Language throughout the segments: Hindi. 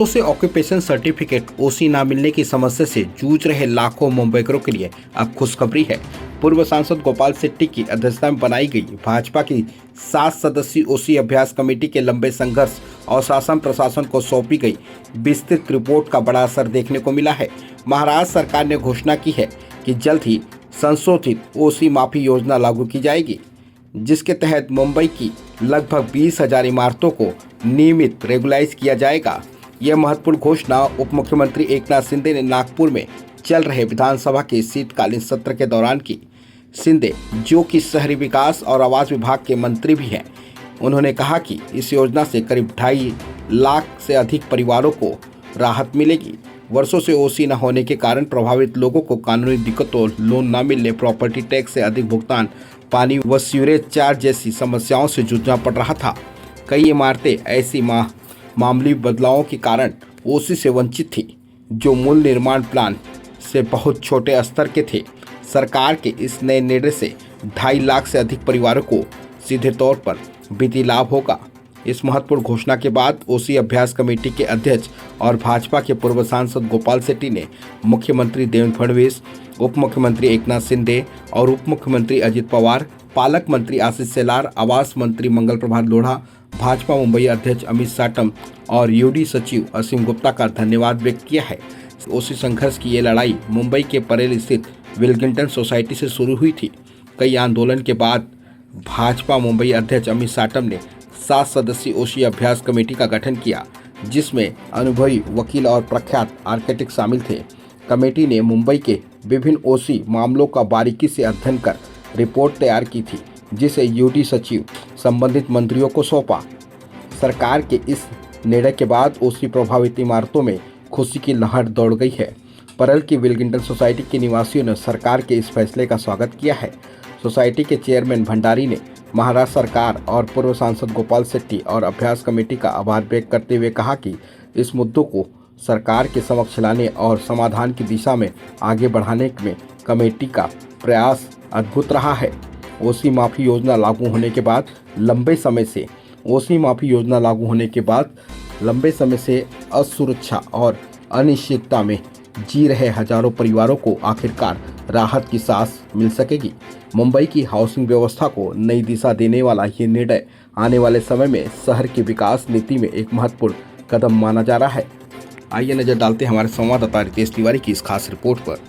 से ऑक्यूपेशन सर्टिफिकेट ओसी ना मिलने की समस्या से जूझ रहे लाखों मुंबईकरों के लिए अब खुशखबरी है। पूर्व सांसद गोपाल शेट्टी की अध्यक्षता में बनाई गई भाजपा की 7 सदस्यीय ओसी अभ्यास कमेटी के लंबे संघर्ष और शासन प्रशासन को सौंपी गई विस्तृत रिपोर्ट का बड़ा असर देखने को मिला है। महाराष्ट्र सरकार ने घोषणा की है कि जल्द ही संशोधित ओसी माफी योजना लागू की जाएगी, जिसके तहत मुंबई की लगभग 20,000 इमारतों को नियमित रेगुलाइज किया जाएगा। यह महत्वपूर्ण घोषणा उप मुख्यमंत्री एकनाथ शिंदे ने नागपुर में चल रहे विधानसभा के शीतकालीन सत्र के दौरान की। शिंदे, जो कि शहरी विकास और आवास विभाग के मंत्री भी हैं, उन्होंने कहा कि इस योजना से करीब 2.5 लाख से अधिक परिवारों को राहत मिलेगी। वर्षों से ओसी न होने के कारण प्रभावित लोगों को कानूनी दिक्कतों, लोन न मिलने, प्रॉपर्टी टैक्स से अधिक भुगतान, पानी व सीवरेज चार्ज जैसी समस्याओं से जूझना पड़ रहा था। कई इमारतें ऐसी मामूली बदलावों के कारण ओसी से वंचित थी, जो मूल निर्माण प्लान से बहुत छोटे स्तर के थे। सरकार के इस नए निर्णय से 2.5 लाख से अधिक परिवारों को सीधे तौर पर वित्तीय लाभ होगा। इस महत्वपूर्ण घोषणा के बाद ओसी अभ्यास कमेटी के अध्यक्ष और भाजपा के पूर्व सांसद गोपाल शेट्टी ने मुख्यमंत्री देवेंद्र फडणवीस, उप मुख्यमंत्री एकनाथ शिंदे और उप मुख्यमंत्री अजित पवार, पालक मंत्री आशीष शेलार, आवास मंत्री मंगल प्रभात लोढ़ा, भाजपा मुंबई अध्यक्ष अमित साटम और यूडी सचिव असीम गुप्ता का धन्यवाद व्यक्त किया है। ओसी संघर्ष की ये लड़ाई मुंबई के परेल स्थित विल्किंगटन सोसाइटी से शुरू हुई थी। कई आंदोलन के बाद भाजपा मुंबई अध्यक्ष अमित साटम ने 7 सदस्यीय ओसी अभ्यास कमेटी का गठन किया, जिसमें अनुभवी वकील और प्रख्यात आर्किटेक्ट शामिल थे। कमेटी ने मुंबई के विभिन्न ओसी मामलों का बारीकी से अध्ययन कर रिपोर्ट तैयार की थी, जिसे यूडी सचिव संबंधित मंत्रियों को सौंपा। सरकार के इस निर्णय के बाद ओसी प्रभावित इमारतों में खुशी की लहर दौड़ गई है। परल की विल्किंगटन सोसाइटी के निवासियों ने सरकार के इस फैसले का स्वागत किया है। सोसाइटी के चेयरमैन भंडारी ने महाराष्ट्र सरकार और पूर्व सांसद गोपाल शेट्टी और अभ्यास कमेटी का आभार व्यक्त करते हुए कहा कि इस मुद्दों को सरकार के समक्ष लाने और समाधान की दिशा में आगे बढ़ाने में कमेटी का प्रयास अद्भुत रहा है। ओसी माफी योजना लागू होने के बाद लंबे समय से असुरक्षा और अनिश्चितता में जी रहे हजारों परिवारों को आखिरकार राहत की सांस मिल सकेगी। मुंबई की हाउसिंग व्यवस्था को नई दिशा देने वाला ये निर्णय आने वाले समय में शहर की विकास नीति में एक महत्वपूर्ण कदम माना जा रहा है। आइए नजर डालते हैं हमारे संवाददाता रितेश तिवारी की इस खास रिपोर्ट पर।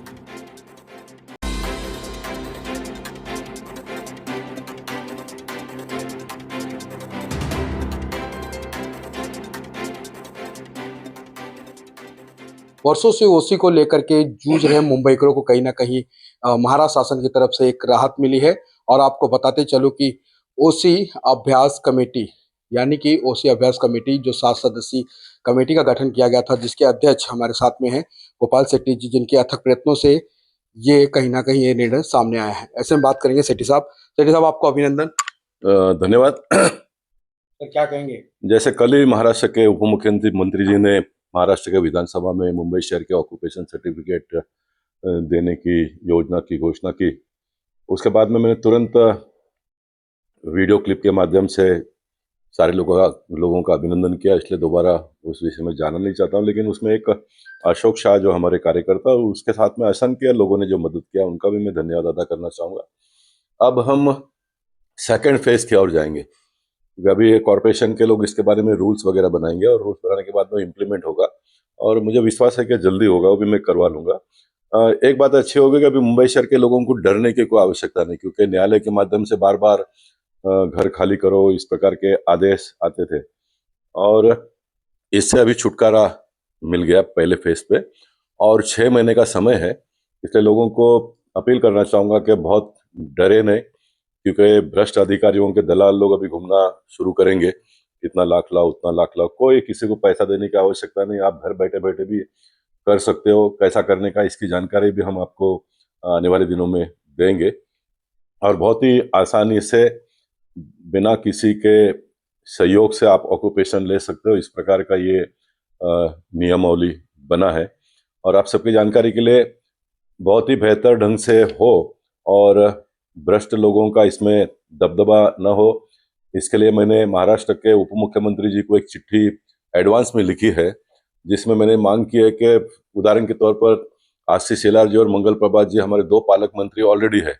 वर्षों से ओसी को लेकर के जूझ रहे मुंबईकरों को कहीं ना कहीं महाराष्ट्र शासन की तरफ से एक राहत मिली है। और आपको बताते चलो कि ओसी अभ्यास कमेटी यानी कि ओसी अभ्यास कमेटी जो 7 सदस्यीय कमेटी का गठन किया गया था, जिसके अध्यक्ष हमारे साथ में हैं गोपाल शेट्टी जी, जिनके अथक प्रयत्नों से ये कहीं ना कहीं ये निर्णय सामने आया है। ऐसे में बात करेंगे शेट्टी साहब। शेट्टी साहब, आपको अभिनंदन। धन्यवाद। तो क्या कहेंगे? जैसे कल ही महाराष्ट्र के उप मुख्यमंत्री जी ने महाराष्ट्र के विधानसभा में मुंबई शहर के ऑक्यूपेशन सर्टिफिकेट देने की योजना की घोषणा की, उसके बाद में मैंने तुरंत वीडियो क्लिप के माध्यम से सारे लोगों का अभिनंदन किया। इसलिए दोबारा उस विषय में जाना नहीं चाहता हूँ, लेकिन उसमें एक अशोक शाह जो हमारे कार्यकर्ता, उसके साथ में असंख्य लोगों ने जो मदद किया, उनका भी मैं धन्यवाद अदा करना चाहूँगा। अब हम सेकेंड फेज की ओर जाएंगे। अभी कॉरपोरेशन के लोग इसके बारे में रूल्स वगैरह बनाएंगे और रूल्स बनाने के बाद में इम्प्लीमेंट होगा, और मुझे विश्वास है कि जल्दी होगा, वो भी मैं करवा लूँगा। एक बात अच्छी होगी कि अभी मुंबई शहर के लोगों को डरने की कोई आवश्यकता नहीं, क्योंकि न्यायालय के माध्यम से बार बार घर खाली करो, इस प्रकार के आदेश आते थे, और इससे अभी छुटकारा मिल गया पहले फेज पे, और 6 महीने का समय है। इसलिए लोगों को अपील करना चाहूँगा कि बहुत डरे नहीं, क्योंकि भ्रष्ट अधिकारियों के दलाल लोग अभी घूमना शुरू करेंगे। इतना लाख लाओ, उतना लाख लाओ, कोई किसी को पैसा देने की आवश्यकता नहीं। आप घर बैठे बैठे भी कर सकते हो। कैसा करने का, इसकी जानकारी भी हम आपको आने वाले दिनों में देंगे, और बहुत ही आसानी से बिना किसी के सहयोग से आप ऑक्यूपेशन ले सकते हो। इस प्रकार का ये नियमावली बना है, और आप सबकी जानकारी के लिए बहुत ही बेहतर ढंग से हो और भ्रष्ट लोगों का इसमें दबदबा न हो, इसके लिए मैंने महाराष्ट्र के उप मुख्यमंत्री जी को एक चिट्ठी एडवांस में लिखी है, जिसमें मैंने मांग की है कि उदाहरण के तौर पर आशीष शेलार जी और मंगल प्रभात जी हमारे 2 पालक मंत्री ऑलरेडी है,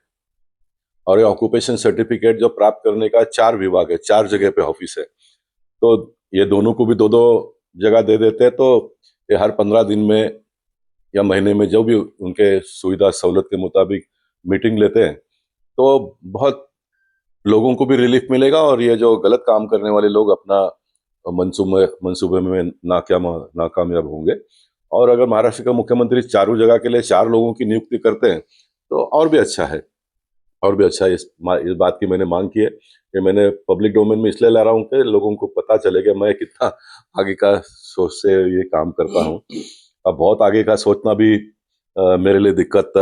और ये ऑक्यूपेशन सर्टिफिकेट जो प्राप्त करने का 4 विभाग है, 4 जगह पे ऑफिस है। तो ये दोनों को भी 2-2 जगह दे देते हैं, तो ये हर 15 दिन में या महीने में जो भी उनके सुविधा सहूलत के मुताबिक मीटिंग लेते हैं, तो बहुत लोगों को भी रिलीफ मिलेगा और ये जो गलत काम करने वाले लोग अपना मंसूबे में नाकामयाब होंगे। और अगर महाराष्ट्र का मुख्यमंत्री चारों जगह के लिए 4 लोगों की नियुक्ति करते हैं, तो और भी अच्छा है। और भी अच्छा है। इस बात की मैंने मांग की है कि मैंने पब्लिक डोमेन में इसलिए ला रहा हूँ कि लोगों को पता चले कि मैं कितना आगे का सोच से ये काम करता हूँ। अब बहुत आगे का सोचना भी मेरे लिए दिक्कत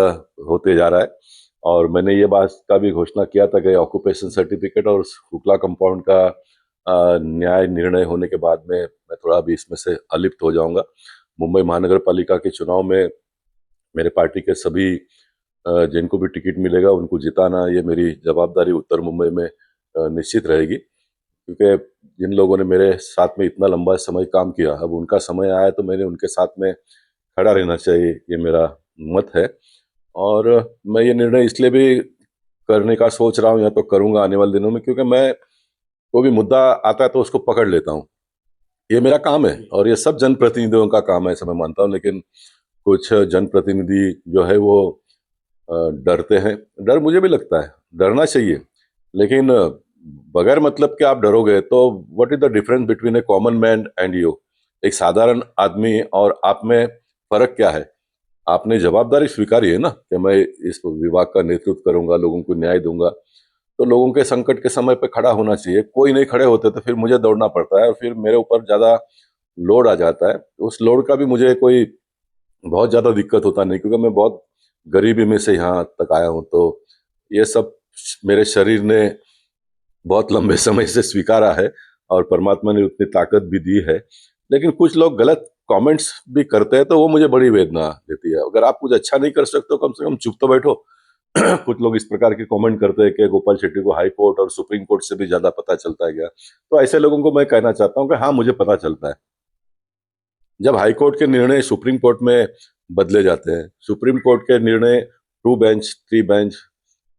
होते जा रहा है, और मैंने ये बात का भी घोषणा किया था कि ऑक्यूपेशन सर्टिफिकेट और शुक्ला कंपाउंड का न्याय निर्णय होने के बाद में मैं थोड़ा अभी इसमें से अलिप्त हो जाऊंगा। मुंबई महानगर पालिका के चुनाव में मेरे पार्टी के सभी जिनको भी टिकट मिलेगा उनको जिताना, ये मेरी जवाबदारी उत्तर मुंबई में निश्चित रहेगी, क्योंकि जिन लोगों ने मेरे साथ में इतना लंबा समय काम किया, अब उनका समय आया तो मैंने उनके साथ में खड़ा रहना चाहिए, ये मेरा मत है। और मैं ये निर्णय इसलिए भी करने का सोच रहा हूँ या तो करूंगा आने वाले दिनों में, क्योंकि मैं कोई भी मुद्दा आता है तो उसको पकड़ लेता हूँ। ये मेरा काम है और ये सब जनप्रतिनिधियों का काम है, ऐसा मैं मानता हूँ। लेकिन कुछ जनप्रतिनिधि जो है वो डरते हैं। डर मुझे भी लगता है, डरना चाहिए, लेकिन बगैर मतलब के आप डरोगे तो what is the difference between A common man and you? एक साधारण आदमी और आप में फर्क क्या है? आपने जवाबदारी स्वीकारी है ना कि मैं इस विभाग का नेतृत्व करूंगा, लोगों को न्याय दूंगा, तो लोगों के संकट के समय पे खड़ा होना चाहिए। कोई नहीं खड़े होते तो फिर मुझे दौड़ना पड़ता है और फिर मेरे ऊपर ज्यादा लोड आ जाता है। उस लोड का भी मुझे कोई बहुत ज्यादा दिक्कत होता नहीं, क्योंकि मैं बहुत गरीबी में से यहाँ तक आया हूँ, तो ये सब मेरे शरीर ने बहुत लंबे समय से स्वीकारा है और परमात्मा ने उतनी ताकत भी दी है। लेकिन कुछ लोग गलत कमेंट्स भी करते हैं तो वो मुझे बड़ी वेदना देती है। अगर आप कुछ अच्छा नहीं कर सकते हो, कम से कम चुप तो बैठो। कुछ लोग इस प्रकार के कमेंट करते हैं कि गोपाल शेट्टी को हाई कोर्ट और सुप्रीम कोर्ट से भी ज्यादा पता चलता है क्या? तो ऐसे लोगों को मैं कहना चाहता हूँ कि हाँ, मुझे पता चलता है। जब हाई कोर्ट के निर्णय सुप्रीम कोर्ट में बदले जाते हैं, सुप्रीम कोर्ट के निर्णय 2 बेंच 3 बेंच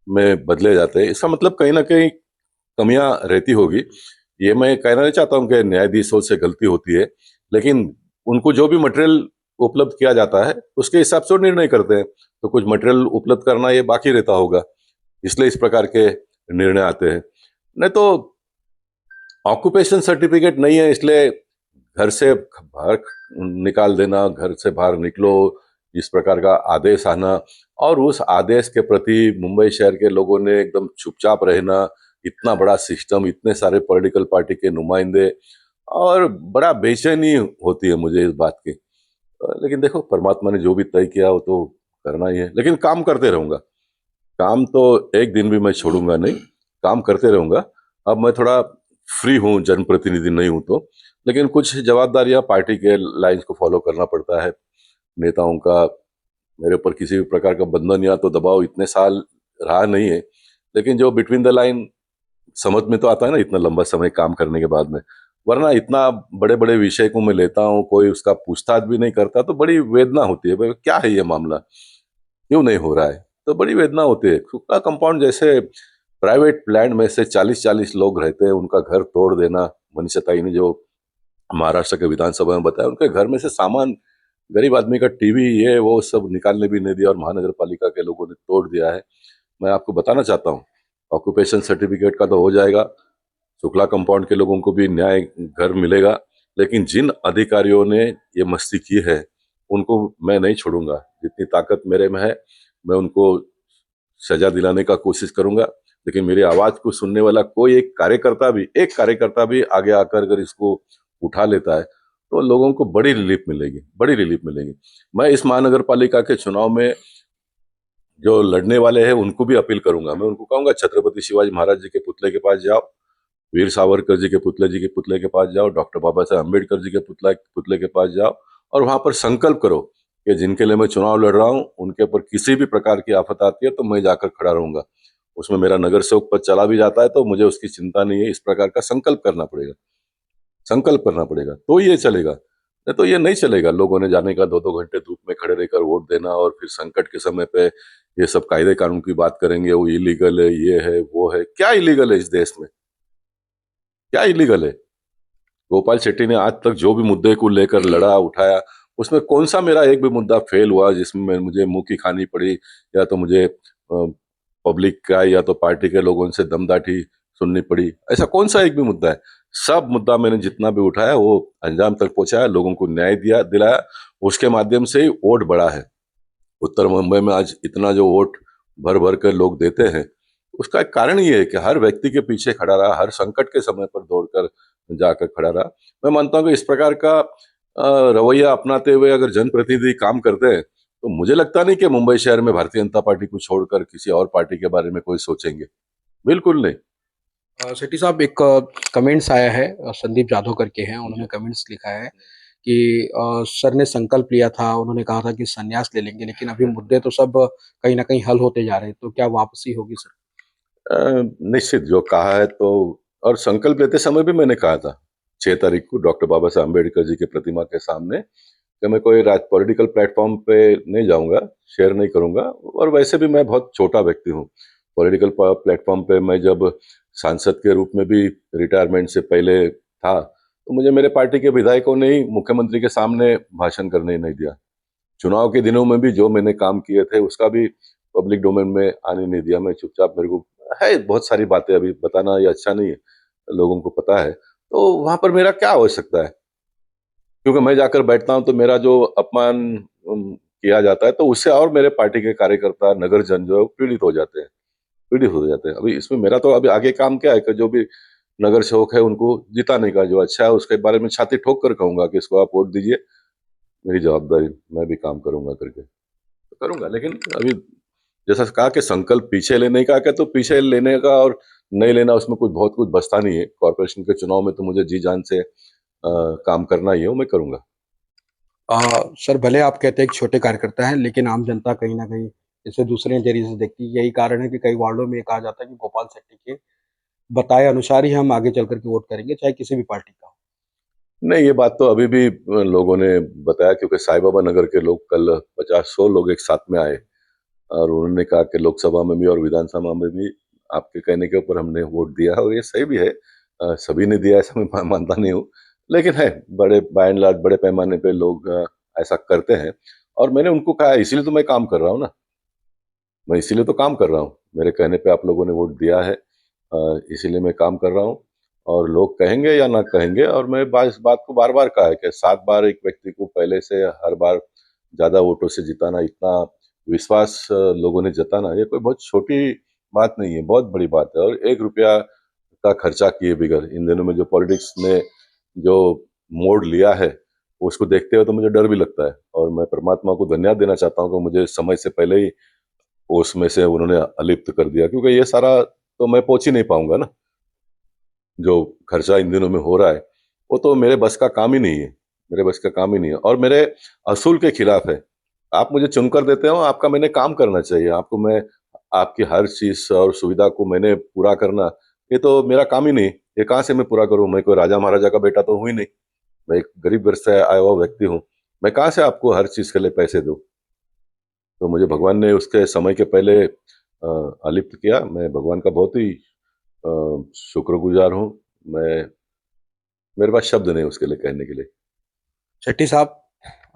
में बदले जाते हैं, इसका मतलब कहीं ना कहीं कमियां रहती होगी। ये मैं कहना नहीं चाहता हूं कि न्यायाधीशों से गलती होती है, लेकिन उनको जो भी मटेरियल उपलब्ध किया जाता है उसके हिसाब से वो निर्णय करते हैं, तो कुछ मटेरियल उपलब्ध करना ये बाकी रहता होगा, इसलिए इस प्रकार के निर्णय आते हैं। नहीं तो ऑक्यूपेशन सर्टिफिकेट नहीं है इसलिए घर से बाहर निकाल देना, घर से बाहर निकलो, इस प्रकार का आदेश आना, और उस आदेश के प्रति मुंबई शहर के लोगों ने एकदम चुपचाप रहना, इतना बड़ा सिस्टम, इतने सारे पॉलिटिकल पार्टी के नुमाइंदे, और बड़ा बेचैनी होती है मुझे इस बात की। लेकिन देखो, परमात्मा ने जो भी तय किया वो तो करना ही है, लेकिन काम करते रहूंगा। काम तो एक दिन भी मैं छोड़ूंगा नहीं, काम करते रहूंगा। अब मैं थोड़ा फ्री हूँ, जनप्रतिनिधि नहीं हूं तो, लेकिन कुछ जवाबदारियां पार्टी के लाइंस को फॉलो करना पड़ता है। नेताओं का मेरे ऊपर किसी भी प्रकार का बंधन या तो दबाव इतने साल रहा नहीं है, लेकिन जो बिटवीन द लाइन समझ में तो आता है ना, इतना लंबा समय काम करने के बाद में। वरना इतना बड़े बड़े विषय को मैं लेता हूँ, कोई उसका पूछताछ भी नहीं करता, तो बड़ी वेदना होती है, भाई क्या है ये मामला, क्यों नहीं हो रहा है, तो बड़ी वेदना होती है। शुक्ला कंपाउंड जैसे प्राइवेट लैंड में से 40-40 लोग रहते हैं, उनका घर तोड़ देना, मनीषा ताई ने जो महाराष्ट्र के विधानसभा में बताया, उनके घर में से सामान, गरीब आदमी का टीवी, ये वो सब निकालने भी नहीं दिया और महानगर पालिका के लोगों ने तोड़ दिया है। मैं आपको बताना चाहता हूँ, ऑक्यूपेशन सर्टिफिकेट का तो हो जाएगा, शुक्ला कंपाउंड के लोगों को भी न्याय घर मिलेगा, लेकिन जिन अधिकारियों ने ये मस्ती की है उनको मैं नहीं छोड़ूंगा। जितनी ताकत मेरे में है मैं उनको सजा दिलाने का कोशिश करूंगा। लेकिन मेरी आवाज को सुनने वाला कोई एक कार्यकर्ता भी आगे आकर अगर इसको उठा लेता है तो लोगों को बड़ी रिलीफ मिलेगी, बड़ी रिलीफ मिलेगी। मैं इस महानगर पालिका के चुनाव में जो लड़ने वाले हैं उनको भी अपील करूंगा। मैं उनको कहूंगा, छत्रपति शिवाजी महाराज जी के पुतले के पास जाओ, वीर सावरकर जी के पुतले के पास जाओ, डॉक्टर बाबा साहेब अम्बेडकर जी के पुतले के पास जाओ, और वहां पर संकल्प करो कि जिनके लिए मैं चुनाव लड़ रहा हूं उनके ऊपर किसी भी प्रकार की आफत आती है तो मैं जाकर खड़ा रहूंगा। उसमें मेरा नगर सेवक पद चला भी जाता है तो मुझे उसकी चिंता नहीं है। इस प्रकार का संकल्प करना पड़ेगा, संकल्प करना पड़ेगा तो ये चलेगा। नहीं तो ये नहीं चलेगा। लोगों ने जाने का 2-2 घंटे धूप में खड़े रहकर वोट देना और फिर संकट के समय पे ये सब कायदे कानून की बात करेंगे, वो इलीगल है, ये है, वो है। क्या इलीगल है इस देश में? क्या इलीगल है? गोपाल शेट्टी ने आज तक जो भी मुद्दे को लेकर लड़ा, उठाया, उसमें कौन-सा मेरा एक भी मुद्दा फेल हुआ जिसमें मुझे मुँह की खानी पड़ी या तो मुझे पब्लिक का या तो पार्टी के लोगों से दमदाटी सुननी पड़ी। ऐसा कौन-सा एक भी मुद्दा है? सब मुद्दा मैंने जितना भी उठाया वो अंजाम तक पहुँचाया, लोगों को न्याय दिलाया, उसके माध्यम से ही वोट बढ़ा है। उत्तर मुंबई में आज इतना जो वोट भर-भर कर लोग देते हैं, उसका एक कारण ये है कि हर व्यक्ति के पीछे खड़ा रहा, हर संकट के समय पर दौड़कर जाकर खड़ा रहा। मैं मानता हूँ कि इस प्रकार का रवैया अपनाते हुए अगर जनप्रतिनिधि काम करते हैं, तो मुझे लगता नहीं कि मुंबई शहर में भारतीय जनता पार्टी को छोड़कर किसी और पार्टी के बारे में कोई सोचेंगे। बिल्कुल नहीं। शेट्टी साहब एक कमेंट्स आया है संदीप जाधव करके हैं, उन्होंने कमेंट्स लिखा है कि सर ने संकल्प लिया था, उन्होंने कहा था कि संन्यास ले लेंगे, लेकिन अभी मुद्दे तो सब कहीं न कहीं हल होते जा रहे हैं, तो क्या वापसी होगी सर? निश्चित जो कहा है तो और संकल्प लेते समय भी मैंने कहा था 6 तारीख को डॉक्टर बाबा साहब अम्बेडकर जी की प्रतिमा के सामने कि मैं कोई पॉलिटिकल प्लेटफॉर्म पे नहीं जाऊंगा, शेयर नहीं करूंगा और वैसे भी मैं बहुत छोटा व्यक्ति हूँ। पॉलिटिकल प्लेटफॉर्म पे मैं जब सांसद के रूप में भी रिटायरमेंट से पहले था, तो मुझे मेरे पार्टी के विधायकों ने ही मुख्यमंत्री के सामने भाषण करने नहीं दिया। चुनाव के दिनों में भी जो मैंने काम किए थे उसका भी पब्लिक डोमेन में आने नहीं दिया। मैं चुपचाप मेरे को है बहुत सारी बातें अभी बताना ये अच्छा नहीं है, लोगों को पता है। तो वहाँ पर मेरा क्या आवश्यकता है? क्योंकि मैं जाकर बैठता हूँ तो मेरा जो अपमान किया जाता है तो उससे और मेरे पार्टी के कार्यकर्ता, नगरजन जो है वो पीड़ित हो जाते हैं। अभी इसमें मेरा तो अभी आगे काम क्या है कि जो भी नगर सेवक है उनको जिताने का, जो अच्छा है उसके बारे में छाती ठोक कर कहूँगा कि इसको आप वोट दीजिए, मेरी जवाबदारी, मैं भी काम करूँगा करके। तो करूँगा, लेकिन अभी जैसा कहा कि संकल्प पीछे लेने का क्या, तो पीछे लेने का और नहीं लेना उसमें बहुत कुछ बचता नहीं है। कॉर्पोरेशन के चुनाव में तो मुझे जी जान से काम करना ही है, वो मैं करूँगा। सर भले आप कहते हैं कि छोटे कार्यकर्ता हैं, लेकिन आम जनता कहीं न कहीं इसे दूसरे नज़रिए से देखती है। यही कारण है कि कई वार्डों में ये कहा जाता है कि गोपाल शेट्टी के बताए अनुसार ही हम आगे चल कर के वोट करेंगे, चाहे किसी भी पार्टी का हो। नहीं, ये बात तो अभी भी लोगों ने बताया क्योंकि साईं बाबा नगर के लोग कल 50-100 लोग एक साथ में आए और उन्होंने कहा कि लोकसभा में भी और विधानसभा में भी आपके कहने के ऊपर हमने वोट दिया है और ये सही भी है। सभी ने दिया ऐसा मैं मानता नहीं हूँ। लेकिन है, बड़े बाय एंड लार्ज बड़े पैमाने पे लोग ऐसा करते हैं और मैंने उनको कहा है इसीलिए तो मैं काम कर रहा हूँ ना। मैं इसीलिए तो काम कर रहा हूँ। मेरे कहने पे आप लोगों ने वोट दिया है, इसीलिए मैं काम कर रहा हूँ और लोग कहेंगे या ना कहेंगे और मैं इस बात को बार-बार कहा है कि 7 बार एक व्यक्ति को पहले से हर बार ज़्यादा वोटों से जिताना, इतना विश्वास लोगों ने जताना, ये कोई बहुत छोटी बात नहीं है, बहुत बड़ी बात है और ₹1 का खर्चा किए बगैर इन दिनों में जो पॉलिटिक्स ने जो मोड़ लिया है, उसको देखते हुए तो मुझे डर भी लगता है और मैं परमात्मा को धन्यवाद देना चाहता हूँ कि मुझे समय से पहले ही उसमें से उन्होंने अलिप्त कर दिया क्योंकि ये सारा तो मैं पहुँच ही नहीं पाऊँगा ना, जो खर्चा इन दिनों में हो रहा है, वो तो मेरे बस का काम ही नहीं है, मेरे बस का काम ही नहीं है और मेरे असूल के खिलाफ है। आप मुझे चुनकर देते हो, आपका मैंने काम करना चाहिए, आपको मैं आपकी हर चीज़ और सुविधा को मैंने पूरा करना, ये तो मेरा काम ही नहीं, ये कहाँ से मैं पूरा करूँ? मैं कोई राजा-महाराजा का बेटा तो हूँ ही नहीं, मैं एक गरीब घर से आया हुआ व्यक्ति हूँ, मैं कहाँ से आपको हर चीज़ के लिए पैसे दूँ? तो मुझे भगवान ने उसके समय के पहले अलिप्त किया। मैं भगवान का बहुत ही शुक्रगुज़ार हूँ। मैं मेरे पास शब्द नहीं उसके लिए कहने के लिए। शेट्टी साहब,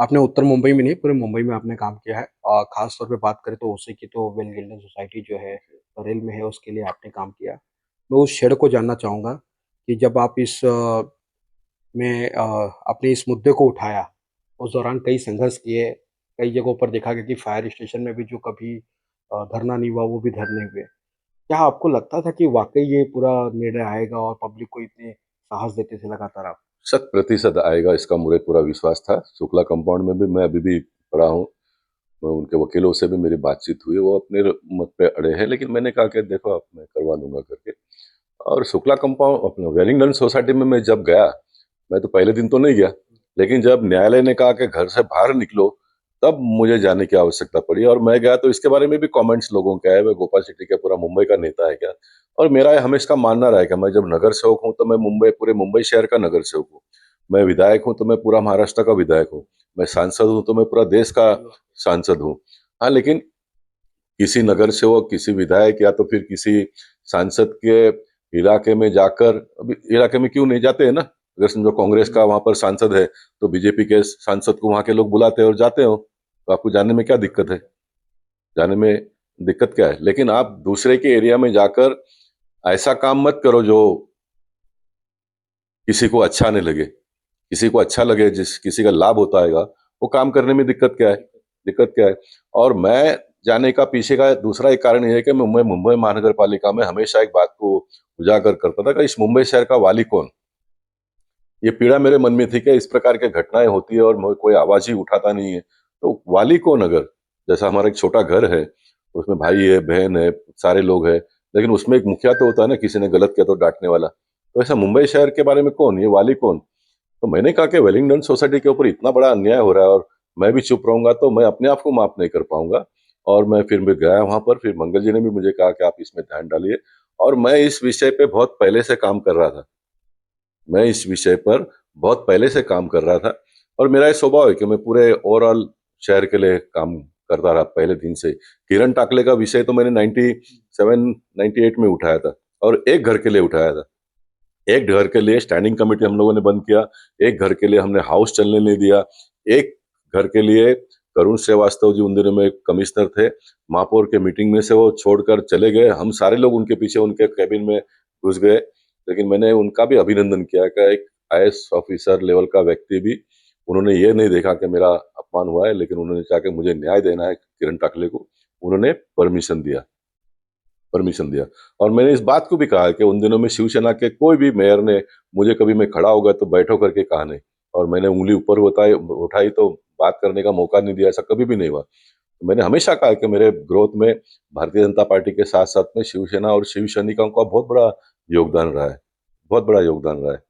आपने उत्तर मुंबई में नहीं, पूरे मुंबई में आपने काम किया है और ख़ास तौर पे बात करें तो ओसी की तो वेल गिल्डन सोसाइटी जो है, रेल में है, उसके लिए आपने काम किया। मैं उस क्षेत्र को जानना चाहूँगा कि जब आप आपने इस मुद्दे को उठाया, उस दौरान कई संघर्ष किए, कई जगहों पर देखा गया कि फायर स्टेशन में भी जो कभी धरना नहीं हुआ, वो भी धरने हुए। क्या आपको लगता था कि वाक़ई ये पूरा निर्णय आएगा और पब्लिक को इतने साहस देते थे लगातार आप? 100% आएगा इसका मुझे पूरा विश्वास था। शुक्ला कंपाउंड में भी मैं अभी भी पड़ा हूँ। उनके वकीलों से भी मेरी बातचीत हुई, वो अपने मत पे अड़े हैं, लेकिन मैंने कहा कि देखो अब मैं करवा लूँगा करके। और शुक्ला कंपाउंड अपना वेलिंगटन सोसाइटी में मैं जब गया, मैं तो पहले दिन तो नहीं गया, लेकिन जब न्यायालय ने कहा कि घर से बाहर निकलो, तब मुझे जाने की आवश्यकता पड़ी और मैं गया तो इसके बारे में भी कमेंट्स लोगों के आए, "वह गोपाल शेट्टी क्या पूरा मुंबई का नेता है क्या?" और मेरा हमेशा का मानना रहा है कि मैं जब नगर सेवक हूँ, तो मैं पूरे मुंबई शहर का नगर सेवक हूँ। मैं विधायक हूं तो मैं पूरा महाराष्ट्र का विधायक हूं, मैं सांसद हूं तो मैं पूरा देश का सांसद हूं। हाँ, लेकिन किसी नगर सेवक, किसी विधायक या तो फिर किसी सांसद के इलाके में जाकर, अभी इलाके में क्यों नहीं जाते हैं ना, अगर समझो कांग्रेस का वहां पर सांसद है तो बीजेपी के सांसद को वहां के लोग बुलाते हैं और जाते हो, तो आपको जाने में क्या दिक्कत है? जाने में दिक्कत क्या है? लेकिन आप दूसरे के एरिया में जाकर ऐसा काम मत करो जो किसी को अच्छा नहीं लगे। किसी को अच्छा लगे, जिस किसी का लाभ होता हैगा, वो काम करने में दिक्कत क्या है? दिक्कत क्या है? और मैं जाने का पीछे का दूसरा एक कारण ये है कि मैं मुंबई महानगर पालिका में हमेशा एक बात को उजागर करता था कि इस मुंबई शहर का वाली कौन? ये पीड़ा मेरे मन में थी कि इस प्रकार की घटनाएं होती है और कोई आवाज ही उठाता नहीं है, तो वाली कौन? अगर जैसा हमारा एक छोटा घर है, उसमें भाई है, बहन है, सारे लोग हैं, लेकिन उसमें एक मुखिया तो होता है ना, किसी ने गलत किया तो डांटने वाला। तो ऐसा मुंबई शहर के बारे में कौन, ये वाली कौन? तो मैंने कहा कि वेलिंगटन सोसाइटी के ऊपर इतना बड़ा अन्याय हो रहा है और मैं भी चुप रहूंगा तो मैं अपने आप को माफ नहीं कर पाऊंगा। और मैं गया वहां पर, फिर मंगल जी ने भी मुझे कहा कि आप इसमें ध्यान डालिए, और मैं इस विषय पे बहुत पहले से काम कर रहा था। मैं इस विषय पर बहुत पहले से काम कर रहा था, और मेरा ये स्वभाव है कि मैं पूरे ओवरऑल शहर के लिए काम करता रहा पहले दिन से। किरण टाकले का विषय तो मैंने 97 98 में उठाया था, और एक घर के लिए उठाया था। एक घर के लिए स्टैंडिंग कमेटी हम लोगों ने बंद किया, एक घर के लिए हमने हाउस चलने नहीं दिया, एक घर के लिए करुण श्रीवास्तव जी उन दिनों में कमिश्नर थे, महापौर के मीटिंग में से वो छोड़कर चले गए, हम सारे लोग उनके पीछे उनके कैबिन में घुस गए। लेकिन मैंने उनका भी अभिनंदन किया कि एक आईएएस ऑफिसर लेवल का व्यक्ति भी, उन्होंने ये नहीं देखा कि मेरा अपमान हुआ है, लेकिन उन्होंने चाहा कि मुझे न्याय देना है किरण टाकले को, उन्होंने परमिशन दिया। और मैंने इस बात को भी कहा है कि उन दिनों में शिवसेना के कोई भी मेयर ने मुझे कभी मैं खड़ा हो गया तो बैठो करके कहा नहीं, और मैंने उंगली ऊपर उठाई तो बात करने का मौका नहीं दिया, ऐसा कभी भी नहीं हुआ। तो मैंने हमेशा कहा कि मेरे ग्रोथ में भारतीय जनता पार्टी के साथ साथ में शिवसेना और शिव सैनिकों का बहुत बड़ा योगदान रहा है, बहुत बड़ा योगदान रहा है।